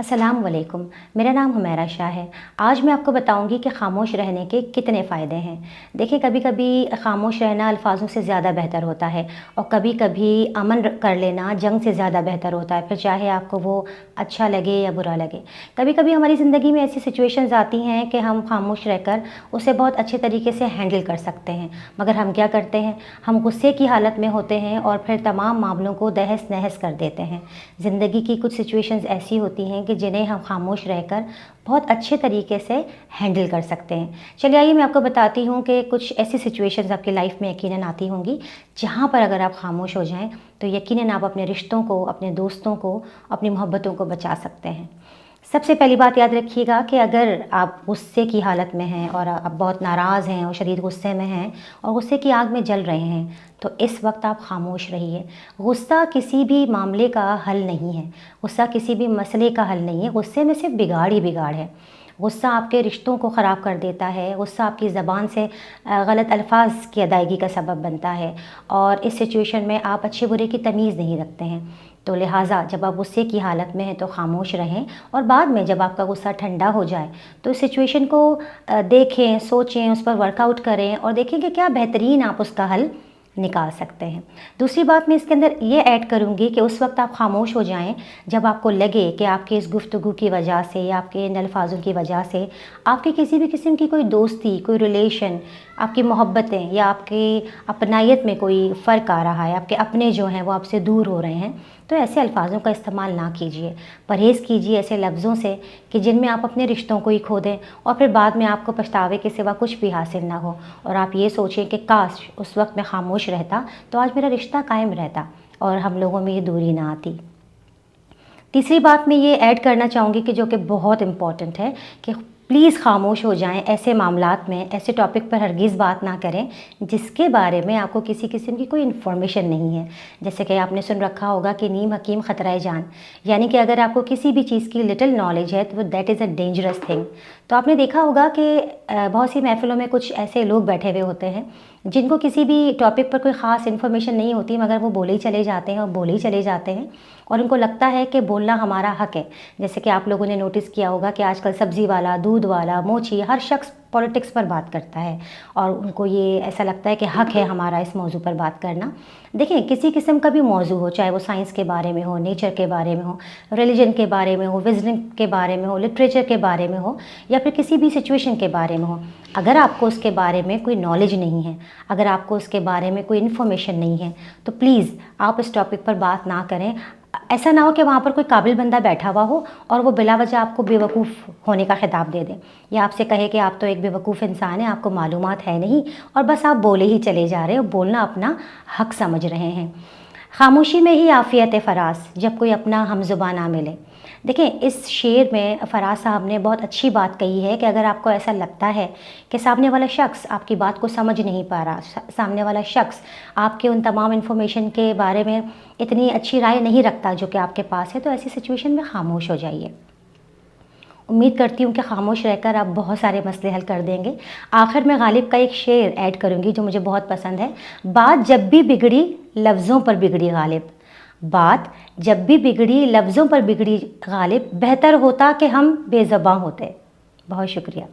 अस्सलाम वालेकुम। मेरा नाम हुमैरा शाह है। आज मैं आपको बताऊंगी कि ख़ामोश रहने के कितने फ़ायदे हैं। देखिए, कभी कभी ख़ामोश रहना अल्फाजों से ज़्यादा बेहतर होता है और कभी कभी अमन कर लेना जंग से ज़्यादा बेहतर होता है, फिर चाहे आपको वो अच्छा लगे या बुरा लगे। कभी कभी हमारी ज़िंदगी में ऐसी सिचुएशंस आती हैं कि हम खामोश रहकर उसे बहुत अच्छे तरीके से हैंडल कर सकते हैं, मगर हम क्या करते हैं, हम गुस्से की हालत में होते हैं और फिर तमाम मामलों को तहस नहस कर देते हैं। ज़िंदगी की कुछ सिचुएशंस ऐसी होती हैं कि जिन्हें हम खामोश रहकर बहुत अच्छे तरीके से हैंडल कर सकते हैं। चलिए आइए मैं आपको बताती हूँ कि कुछ ऐसी सिचुएशंस आपकी लाइफ में यकीनन आती होंगी जहाँ पर अगर आप खामोश हो जाएं तो यकीनन आप अपने रिश्तों को, अपने दोस्तों को, अपनी मोहब्बतों को बचा सकते हैं। सबसे पहली बात याद रखिएगा कि अगर आप गुस्से की हालत में हैं और आप बहुत नाराज़ हैं और शदीद गुस्से में हैं और गुस्से की आग में जल रहे हैं, तो इस वक्त आप खामोश रहिए। गुस्सा किसी भी मामले का हल नहीं है, गुस्सा किसी भी मसले का हल नहीं है। गुस्से में सिर्फ बिगाड़ ही बिगाड़ है। गुस्सा आपके रिश्तों को ख़राब कर देता है। गुस्सा आपकी ज़बान से गलत अल्फाज की अदायगी का सबब बनता है और इस सिचुएशन में आप अच्छे बुरे की तमीज़ नहीं रखते हैं। तो लिहाजा जब आप गुस्से की हालत में हैं तो खामोश रहें और बाद में जब आपका गुस्सा ठंडा हो जाए तो इस सिचुएशन को देखें, सोचें, उस पर वर्कआउट करें और देखें कि क्या बेहतरीन आप उसका हल निकाल सकते हैं। दूसरी बात मैं इसके अंदर ये ऐड करूँगी कि उस वक्त आप खामोश हो जाएं जब आपको लगे कि आपकी इस गुफ्तगू की वजह से या आपके इन अल्फाजों की वजह से आपकी किसी भी किस्म की कोई दोस्ती, कोई रिलेशन, आपकी मोहब्बतें या आपकी अपनायत में कोई फ़र्क आ रहा है, आपके अपने जो हैं वो आपसे दूर हो रहे हैं, तो ऐसे अल्फाजों का इस्तेमाल ना कीजिए। परहेज़ कीजिए ऐसे लफ्ज़ों से कि जिनमें आप अपने रिश्तों को ही खो दें और फिर बाद में आपको पछतावे के सिवा कुछ भी हासिल ना हो और आप ये सोचें कि काश उस वक्त मैं खामोश रहता तो आज मेरा रिश्ता कायम रहता और हम लोगों में ये दूरी ना आती। तीसरी बात मैं ये ऐड करना चाहूँगी कि जो कि बहुत इम्पॉर्टेंट है कि प्लीज़ खामोश हो जाएं। ऐसे मामलात में, ऐसे टॉपिक पर हरगिज़ बात ना करें जिसके बारे में आपको किसी किस्म की कोई इन्फॉर्मेशन नहीं है। जैसे कि आपने सुन रखा होगा कि नीम हकीम ख़तरा जान, यानी कि अगर आपको किसी भी चीज़ की लिटिल नॉलेज है तो that is a dangerous thing. तो आपने देखा होगा कि बहुत सी महफ़िलों में कुछ ऐसे लोग बैठे हुए होते हैं जिनको किसी भी टॉपिक पर कोई ख़ास इन्फॉर्मेशन नहीं होती, मगर वो बोले ही चले जाते हैं और बोले ही चले जाते हैं और उनको लगता है कि बोलना हमारा हक़ है। जैसे कि आप लोगों ने नोटिस किया होगा कि आजकल सब्ज़ी वाला, दूध वाला, मोची, हर शख्स पॉलिटिक्स पर बात करता है और उनको ये ऐसा लगता है कि हक़ है हमारा इस मौजू पर बात करना। देखिए, किसी किस्म का भी मौजू हो, चाहे वो साइंस के बारे में हो, नेचर के बारे में हो, रिलीजन के बारे में हो, विज़डम के बारे में हो, लिटरेचर के बारे में हो या फिर किसी भी सिचुएशन के बारे में हो, अगर आपको उसके बारे में कोई नॉलेज नहीं है, अगर आपको उसके बारे में कोई इन्फॉर्मेशन नहीं है, तो प्लीज़ आप इस टॉपिक पर बात ना करें। ऐसा ना हो कि वहाँ पर कोई काबिल बंदा बैठा हुआ हो और वो बिला वजह आपको बेवकूफ़ होने का खिताब दे दे या आपसे कहे कि आप तो एक बेवकूफ़ इंसान हैं, आपको मालूमात है नहीं और बस आप बोले ही चले जा रहे हो, बोलना अपना हक़ समझ रहे हैं। खामोशी में ही आफ़ियत फ़रास, जब कोई अपना हमज़ुबान ना मिले। देखिए, इस शेर में फ़राज साहब ने बहुत अच्छी बात कही है कि अगर आपको ऐसा लगता है कि सामने वाला शख्स आपकी बात को समझ नहीं पा रहा, सामने वाला शख्स आपके उन तमाम इन्फॉर्मेशन के बारे में इतनी अच्छी राय नहीं रखता जो कि आपके पास है, तो ऐसी सिचुएशन में खामोश हो जाइए। उम्मीद करती हूँ कि खामोश रहकर आप बहुत सारे मसले हल कर देंगे। आखिर में गालिब का एक शेर ऐड करूँगी जो मुझे बहुत पसंद है। बात जब भी बिगड़ी लफ्ज़ों पर बिगड़ी गालिब, बात जब भी बिगड़ी लफ्ज़ों पर बिगड़ी गालिब, बेहतर होता कि हम बेज़बां होते। बहुत शुक्रिया।